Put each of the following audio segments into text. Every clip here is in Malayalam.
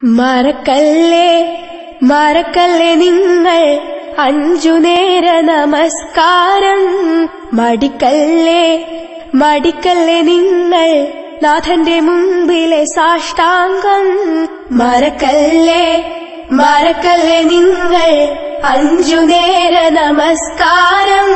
മറക്കല്ലേ മറക്കല്ലേ നിങ്ങൾ അഞ്ചു നേര നമസ്കാരം. മടിക്കല്ലേ മടിക്കല്ലേ നിങ്ങൾ നാഥന്റെ മുമ്പിലെ സാഷ്ടാംഗം. മറക്കല്ലേ മറക്കല്ലേ നിങ്ങൾ അഞ്ചു നേര നമസ്കാരം.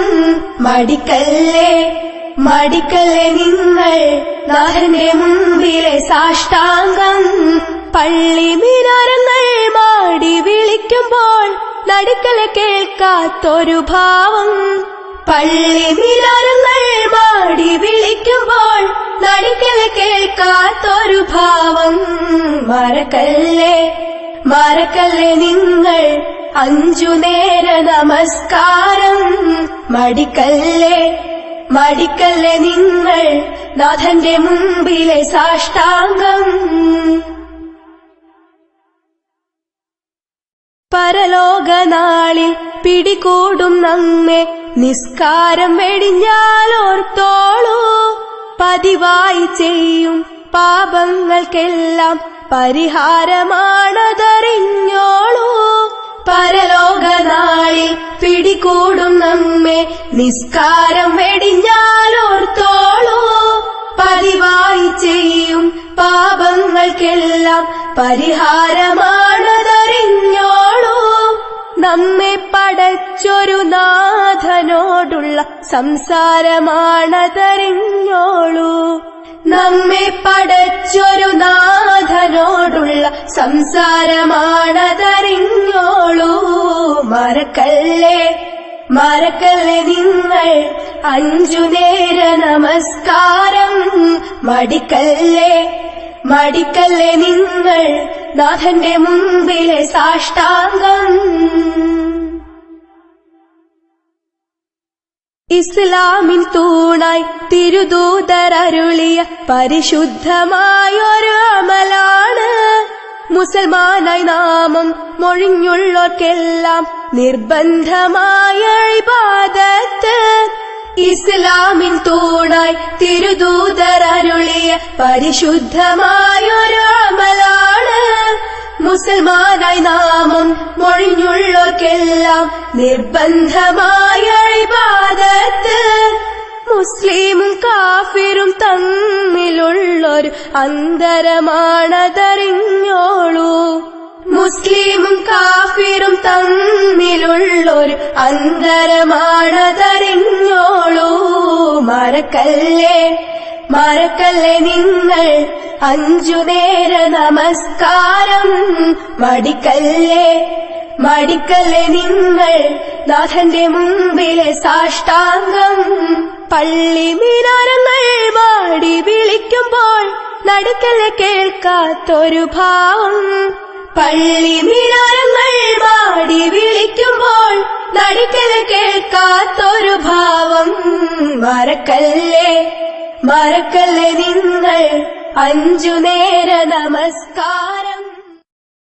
മടിക്കല്ലേ മടിക്കല്ലേ നിങ്ങൾ നാഥന്റെ മുമ്പിലെ സാഷ്ടാംഗം. പള്ളി മിനാരങ്ങൾ മാടി വിളിക്കുമ്പോൾ നടുക്കലെ കേൾക്കാത്തൊരു ഭാവം. പള്ളി മിനാരങ്ങൾ മാടി വിളിക്കുമ്പോൾ നടുക്കലെ കേൾക്കാത്തൊരു ഭാവം. മറക്കല്ലേ മറക്കല്ലേ നിങ്ങൾ അഞ്ചു നേര നമസ്കാരം. മടിക്കല്ലേ മടിക്കല്ലേ നിങ്ങൾ നാഥന്റെ മുമ്പിലെ സാഷ്ടാംഗം. പരലോകനാളിൽ പിടികൂടും നമ്മെ നിസ്കാരം വെടിഞ്ഞാലോർത്തോളൂ. പതിവായി ചെയ്യും പാപങ്ങൾക്കെല്ലാം പരിഹാരമാണതറിഞ്ഞോളൂ. പരലോകനാളിൽ പിടികൂടും നമ്മെ നിസ്കാരം വെടിഞ്ഞാലോർത്തോളൂ. പതിവായി ചെയ്യും പാപങ്ങൾക്കെല്ലാം പരിഹാരമാണതറിഞ്ഞോളൂ. നമ്മെ പടച്ചൊരു നാഥനോടുള്ള സംസാരമാണതറിഞ്ഞോളൂ. നമ്മെ പടച്ചൊരു നാഥനോടുള്ള സംസാരമാണതറിഞ്ഞോളൂ. മറക്കല്ലേ മറക്കല്ലേ നിങ്ങൾ അഞ്ചു നേര നമസ്കാരം. മടിക്കല്ലേ മടിക്കല്ലേ നിങ്ങൾ നാഥന്റെ മുമ്പിലെ സാഷ്ടാംഗം. ഇസ്ലാമിൻ തൂണായി തിരുദൂതരരുളിയ പരിശുദ്ധമായൊരു അമലാണ് മുസൽമാനായി നാമം മൊഴിഞ്ഞുള്ളോർക്കെല്ലാം നിർബന്ധമായ ഇബാദത്ത്. ഇസ്ലാമിൻ തൂണായി തിരുദൂതരരുളിയ പരിശുദ്ധമായൊരു അമലാണ് മുസൽമാനായി നാമം മൊഴിഞ്ഞുള്ളോർക്കെല്ലാം നിർബന്ധമായ ഇബാദത്ത്. മുസ്ലിമും കാഫിറും തമ്മിലുള്ളൊരു അന്തരമാണതറിഞ്ഞോളൂ. മുസ്ലിമും കാഫിറും തമ്മിലുള്ളൊരു അന്തരമാണതറിഞ്ഞോളൂ. മറക്കല്ലേ മറക്കല്ലേ നിങ്ങൾ അഞ്ചു നേര നമസ്കാരം. മടിക്കല്ലേ മടിക്കല്ലേ നിങ്ങൾ നാഥന്റെ മുമ്പിലെ സാഷ്ടാംഗം. പള്ളി മിനാരങ്ങൾ മാടി വിളിക്കുമ്പോൾ നടുക്കലെ കേൾക്കാത്തൊരു ഭാവം. പള്ളി മിനാരങ്ങൾ മാടി വിളിക്കുമ്പോൾ നടുക്കലെ കേൾക്കാത്തൊരു ഭാവം. മറക്കല്ലേ മറക്കല്ലേ നിങ്ങൾ അഞ്ചു നേര നമസ്കാരം.